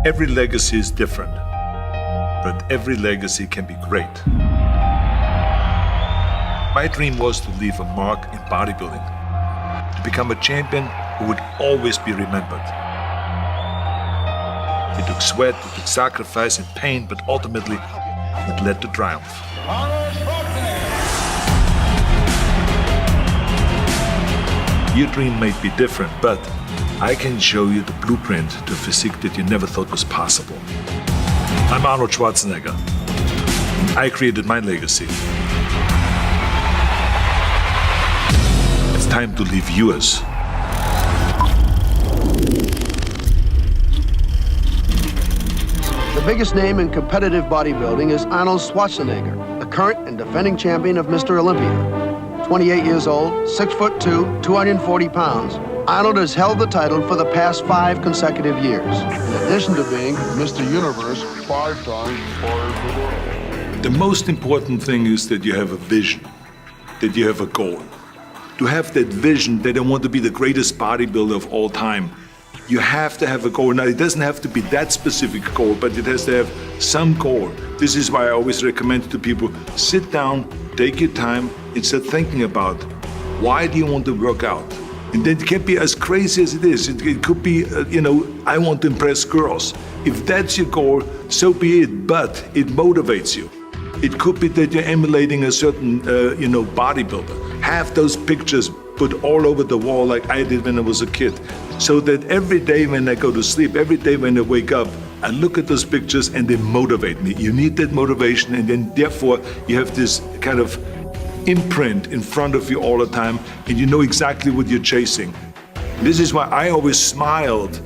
Every legacy is different, but every legacy can be great. My dream was to leave a mark in bodybuilding, to become a champion who would always be remembered. It took sweat, it took sacrifice and pain, but ultimately it led to triumph. Arnold Schwarzeneggers. Your dream may be different, but I can show you the blueprint to a physique that you never thought was possible. I'm Arnold Schwarzenegger. I created my legacy. It's time to leave yours. The biggest name in competitive bodybuilding is Arnold Schwarzenegger, the current and defending champion of Mr. Olympia. 28 years old, 6'2", 240 pounds, Arnold has held the title for the past 5 consecutive years, in addition to being Mr. Universe 5 times for the world. The most important thing is that you have a vision, that you have a goal. To have that vision that I want to be the greatest bodybuilder of all time, you have to have a goal. Now, it doesn't have to be that specific goal, but it has to have some goal. This is why I always recommend to people, sit down, take your time, and start thinking about why do you want to work out? And then it can't be as crazy as it is. It could be, I want to impress girls. If that's your goal, so be it, but it motivates you. It could be that you're emulating a certain, bodybuilder. Have those pictures put all over the wall like I did when I was a kid. So that every day when I go to sleep, every day when I wake up, I look at those pictures and they motivate me. You need that motivation, and then therefore you have this kind of imprint in front of you all the time, and you know exactly what you're chasing. This is why I always smiled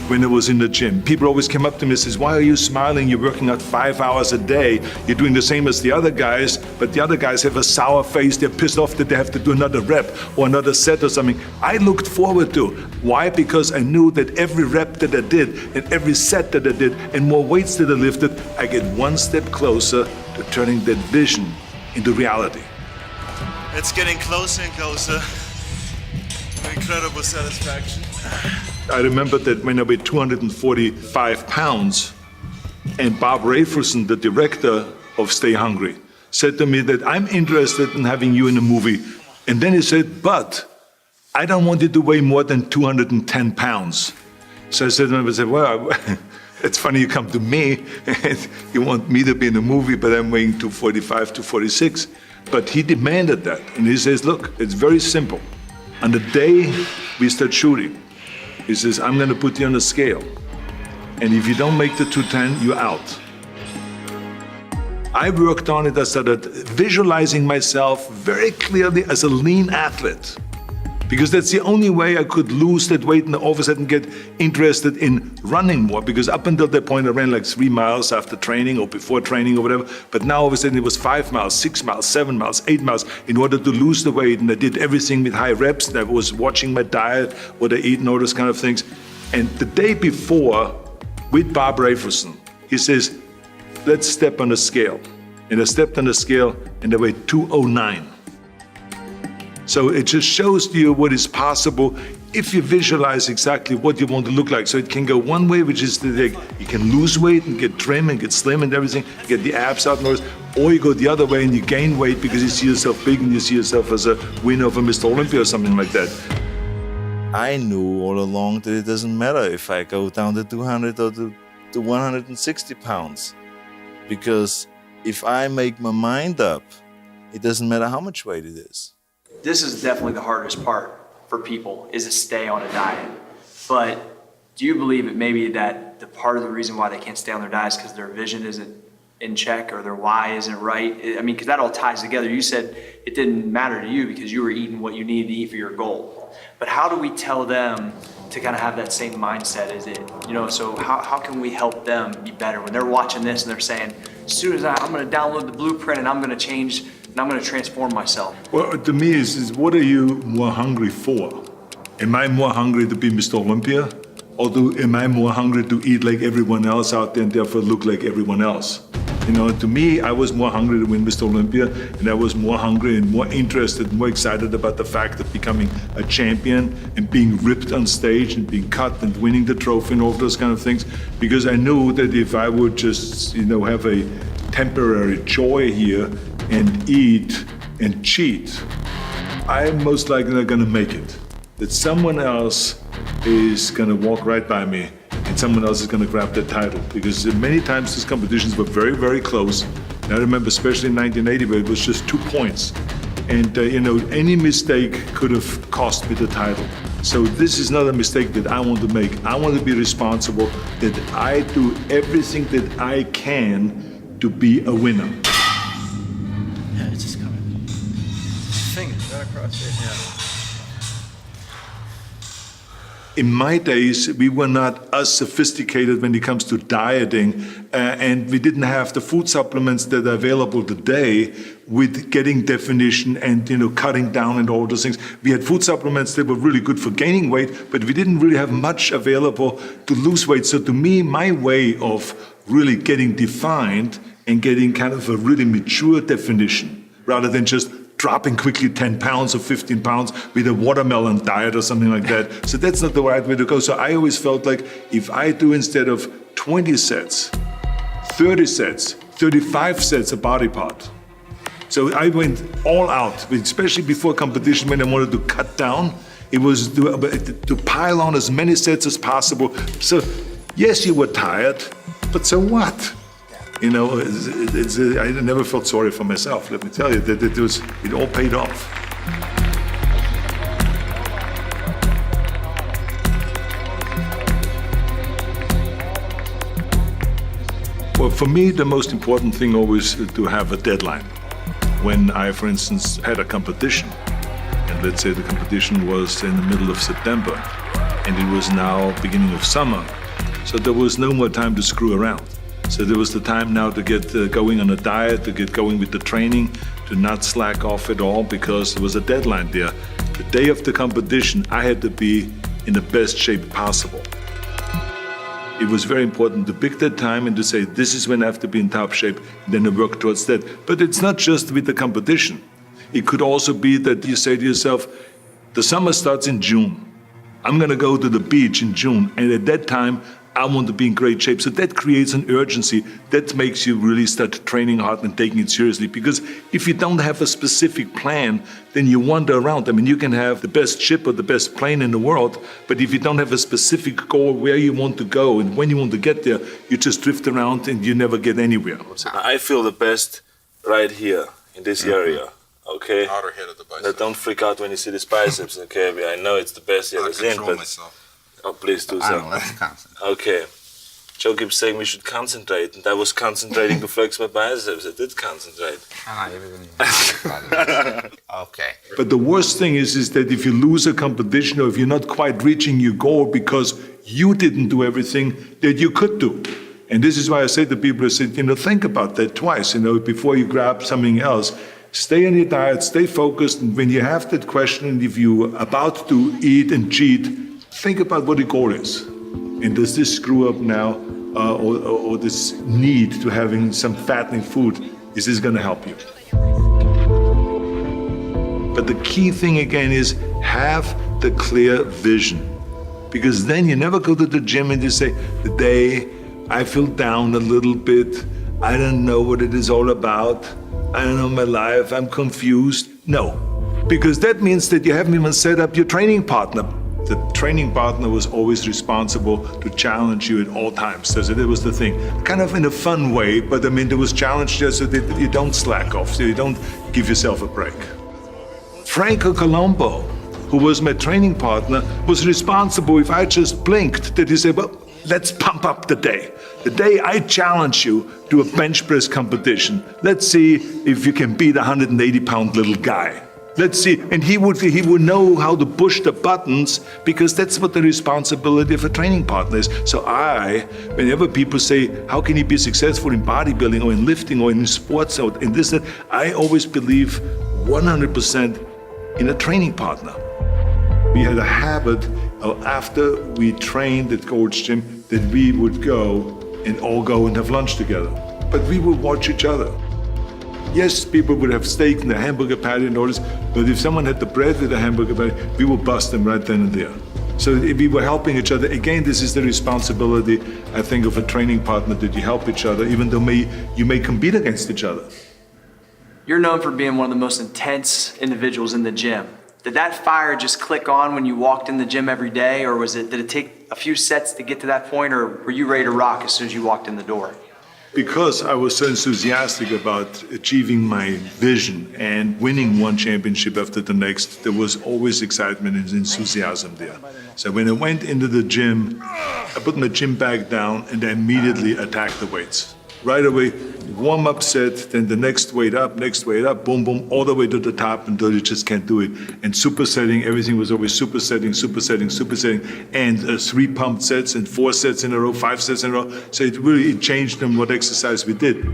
when I was in the gym. People always came up to me and says, why are you smiling? You're working out 5 hours a day. You're doing the same as the other guys, but the other guys have a sour face. They're pissed off that they have to do another rep or another set or something. I looked forward to. Why? Because I knew that every rep that I did and every set that I did and more weights that I lifted, I get one step closer to turning that vision into reality. It's getting closer and closer. Incredible satisfaction. I remember that when I weighed 245 pounds, and Bob Rafelson, the director of Stay Hungry, said to me that I'm interested in having you in a movie. And then he said, but I don't want you to weigh more than 210 pounds. So I said to him, well, it's funny you come to me and you want me to be in a movie, but I'm weighing 245, 246. But he demanded that. And he says, look, it's very simple. On the day we start shooting, he says, I'm going to put you on a scale. And if you don't make the 210, you're out. I worked on it. I started visualizing myself very clearly as a lean athlete, because that's the only way I could lose that weight and all of a sudden get interested in running more. Because up until that point, I ran like 3 miles after training or before training or whatever. But now all of a sudden it was 5 miles, 6 miles, 7 miles, 8 miles in order to lose the weight. And I did everything with high reps. And I was watching my diet, what I eat and all those kind of things. And the day before, with Bob Rafelson, he says, let's step on the scale. And I stepped on the scale and I weighed 209. So it just shows to you what is possible if you visualize exactly what you want to look like. So it can go one way, which is that you can lose weight and get trim and get slim and everything, get the abs out and all this, or you go the other way and you gain weight because you see yourself big and you see yourself as a winner of a Mr. Olympia or something like that. I knew all along that it doesn't matter if I go down to 200 or to 160 pounds. Because if I make my mind up, it doesn't matter how much weight it is. This is definitely the hardest part for people, is to stay on a diet. But do you believe it may be that the part of the reason why they can't stay on their diet is because their vision isn't in check or their why isn't right? I mean, because that all ties together. You said it didn't matter to you because you were eating what you needed to eat for your goal. But how do we tell them to kind of have that same mindset? So how can we help them be better when they're watching this and they're saying, as soon as I'm going to download the blueprint and I'm going to change and I'm going to transform myself? Well, to me, is what are you more hungry for? Am I more hungry to be Mr. Olympia? Or am I more hungry to eat like everyone else out there and therefore look like everyone else? You know, to me, I was more hungry to win Mr. Olympia, and I was more hungry and more interested, more excited about the fact of becoming a champion and being ripped on stage and being cut and winning the trophy and all those kind of things, because I knew that if I would just, have a temporary joy here and eat and cheat, I'm most likely not gonna make it. That someone else is gonna walk right by me and someone else is gonna grab the title. Because many times these competitions were very, very close. And I remember especially in 1980 where it was just 2 points. And any mistake could have cost me the title. So this is not a mistake that I want to make. I want to be responsible that I do everything that I can to be a winner. Yeah, it's just coming. Fingers right across your head. In my days, we were not as sophisticated when it comes to dieting, and we didn't have the food supplements that are available today with getting definition and cutting down and all those things. We had food supplements that were really good for gaining weight, but we didn't really have much available to lose weight. So to me, my way of really getting defined and getting kind of a really mature definition, rather than just dropping quickly 10 pounds or 15 pounds with a watermelon diet or something like that. So that's not the right way to go. So I always felt like if I do instead of 20 sets, 30 sets, 35 sets a body part. So I went all out, especially before competition when I wanted to cut down. It was to pile on as many sets as possible. So yes, you were tired, but so what? I never felt sorry for myself. Let me tell you that it all paid off. Well, for me, the most important thing always is to have a deadline. When I, for instance, had a competition, and let's say the competition was in the middle of September, and it was now beginning of summer, so there was no more time to screw around. So there was the time now to get going on a diet, to get going with the training, to not slack off at all because there was a deadline there. The day of the competition, I had to be in the best shape possible. It was very important to pick that time and to say, this is when I have to be in top shape, and then to work towards that. But it's not just with the competition. It could also be that you say to yourself, the summer starts in June. I'm gonna go to the beach in June, and at that time, I want to be in great shape. So that creates an urgency that makes you really start training hard and taking it seriously. Because if you don't have a specific plan, then you wander around. I mean, you can have the best ship or the best plane in the world, but if you don't have a specific goal where you want to go and when you want to get there, you just drift around and you never get anywhere. I feel the best right here in this area. Okay. Outer head of the bicep. Now don't freak out when you see this biceps. Okay, I know it's the best you ever seen, but myself. Oh, please do I so. don't let's concentrate. Okay. Joe keeps saying we should concentrate, and I was concentrating to flex my biceps. I did concentrate. Okay. But the worst thing is that if you lose a competition or if you're not quite reaching your goal because you didn't do everything that you could do. And this is why I say to people, I said, think about that twice, before you grab something else. Stay on your diet, stay focused, and when you have that question, and if you're about to eat and cheat, think about what the goal is. And does this screw up now, or this need to having some fattening food, is this gonna help you? But the key thing again is have the clear vision. Because then you never go to the gym and you say, today I feel down a little bit, I don't know what it is all about, I don't know my life, I'm confused. No, because that means that you haven't even set up your training partner. The training partner was always responsible to challenge you at all times. So that was the thing. Kind of in a fun way, but there was challenge there so that you don't slack off, so you don't give yourself a break. Franco Colombo, who was my training partner, was responsible if I just blinked, that he said, well, let's pump up the day. The day I challenge you to a bench press competition. Let's see if you can beat a 180-pound little guy. Let's see, and he would know how to push the buttons because that's what the responsibility of a training partner is. So whenever people say, how can you be successful in bodybuilding or in lifting or in sports or in this, that, I always believe 100% in a training partner. We had a habit of after we trained at Gold's Gym that we would go and all go and have lunch together. but we would watch each other. Yes, people would have steak and a hamburger patty and all this, but if someone had the bread with a hamburger patty, we would bust them right then and there. So we were helping each other. Again, this is the responsibility, I think, of a training partner, that you help each other, even though you may compete against each other. You're known for being one of the most intense individuals in the gym. Did that fire just click on when you walked in the gym every day, or did it take a few sets to get to that point, or were you ready to rock as soon as you walked in the door? Because I was so enthusiastic about achieving my vision and winning one championship after the next, there was always excitement and enthusiasm there. So when I went into the gym, I put my gym bag down and I immediately attacked the weights. Right away, warm-up set, then the next weight up, boom, boom, all the way to the top until you just can't do it. And supersetting, everything was always supersetting, and 3 pumped sets and 4 sets in a row, 5 sets in a row. So it changed them what exercise we did.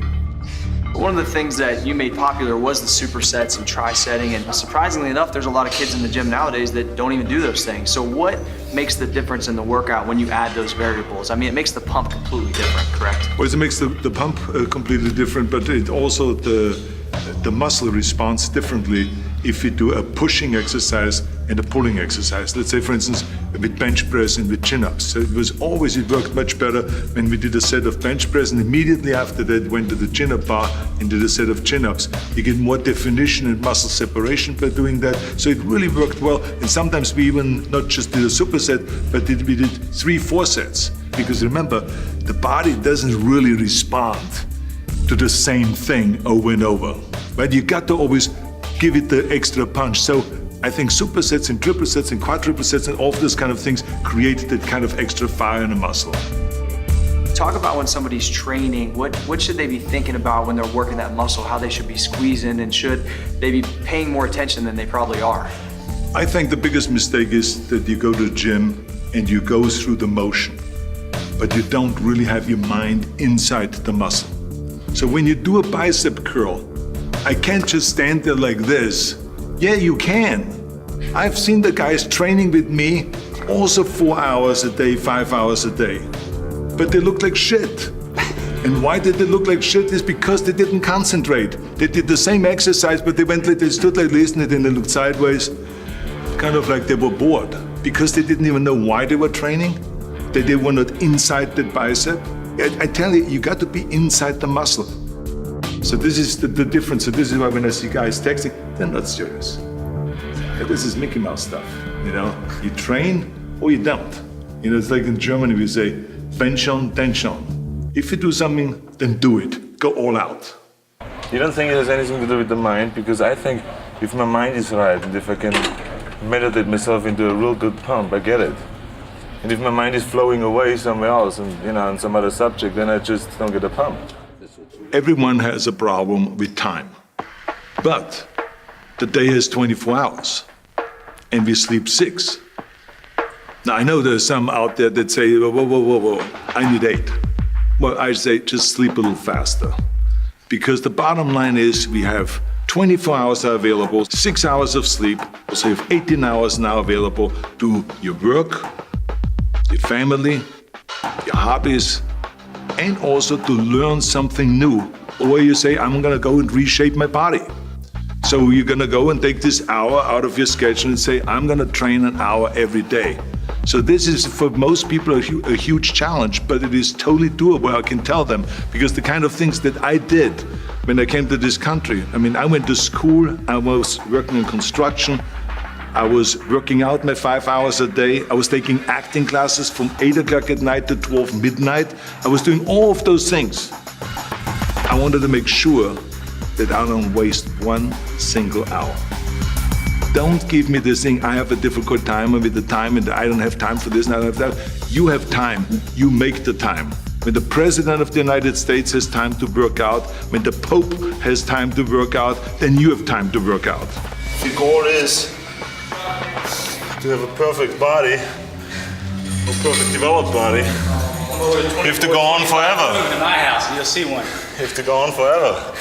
One of the things that you made popular was the supersets and tri-setting, and surprisingly enough, there's a lot of kids in the gym nowadays that don't even do those things. So what makes the difference in the workout when you add those variables? I mean, it makes the pump completely different, correct? Well, it makes the pump completely different, but it also the muscle responds differently if you do a pushing exercise and a pulling exercise. Let's say, for instance, with bench press and with chin-ups. So it worked much better when we did a set of bench press, and immediately after that went to the chin-up bar and did a set of chin-ups. You get more definition and muscle separation by doing that. So it really worked well. And sometimes we even not just did a superset, but we did 3-4 sets. Because remember, the body doesn't really respond to the same thing over and over. Right? You got to always give it the extra punch. So I think supersets and triple sets and quadruple sets and all of those kind of things create that kind of extra fire in the muscle. Talk about when somebody's training, what should they be thinking about when they're working that muscle, how they should be squeezing, and should they be paying more attention than they probably are? I think the biggest mistake is that you go to the gym and you go through the motion, but you don't really have your mind inside the muscle. So when you do a bicep curl, I can't just stand there like this. Yeah, you can. I've seen the guys training with me also 4 hours a day, 5 hours a day. But they look like shit. And why did they look like shit? Is because they didn't concentrate. They did the same exercise, but they stood like this and then they looked sideways, kind of like they were bored. Because they didn't even know why they were training, that they were not inside the bicep. I tell you, you got to be inside the muscle. So this is the difference. So this is why when I see guys texting, they're not serious. This is Mickey Mouse stuff, you know? You train or you don't. You know, it's like in Germany we say, wenn schon, denn schon. If you do something, then do it. Go all out. You don't think it has anything to do with the mind? Because I think if my mind is right and if I can meditate myself into a real good pump, I get it. And if my mind is flowing away somewhere else and, you know, on some other subject, then I just don't get a pump. Everyone has a problem with time. But the day has 24 hours and we sleep 6. Now, I know there's some out there that say, whoa, I need 8. Well, I say just sleep a little faster. Because the bottom line is we have 24 hours are available, 6 hours of sleep, so you have 18 hours now available to your work, your family, your hobbies, and also to learn something new. Or you say, I'm gonna go and reshape my body. So you're gonna go and take this hour out of your schedule and say, I'm gonna train an hour every day. So this is, for most people, a huge challenge, but it is totally doable, I can tell them, because the kind of things that I did when I came to this country, I mean, I went to school, I was working in construction, I was working out my 5 hours a day, I was taking acting classes from 8 o'clock at night to 12 midnight, I was doing all of those things. I wanted to make sure that I don't waste 1 single hour. Don't give me this thing, I have a difficult time with the time and I don't have time for this and I don't have that. You have time, you make the time. When the President of the United States has time to work out, when the Pope has time to work out, then you have time to work out. The goal is to have a perfect body, a perfect developed body. You have to go on forever. Move to my house and you'll see one. You have to go on forever.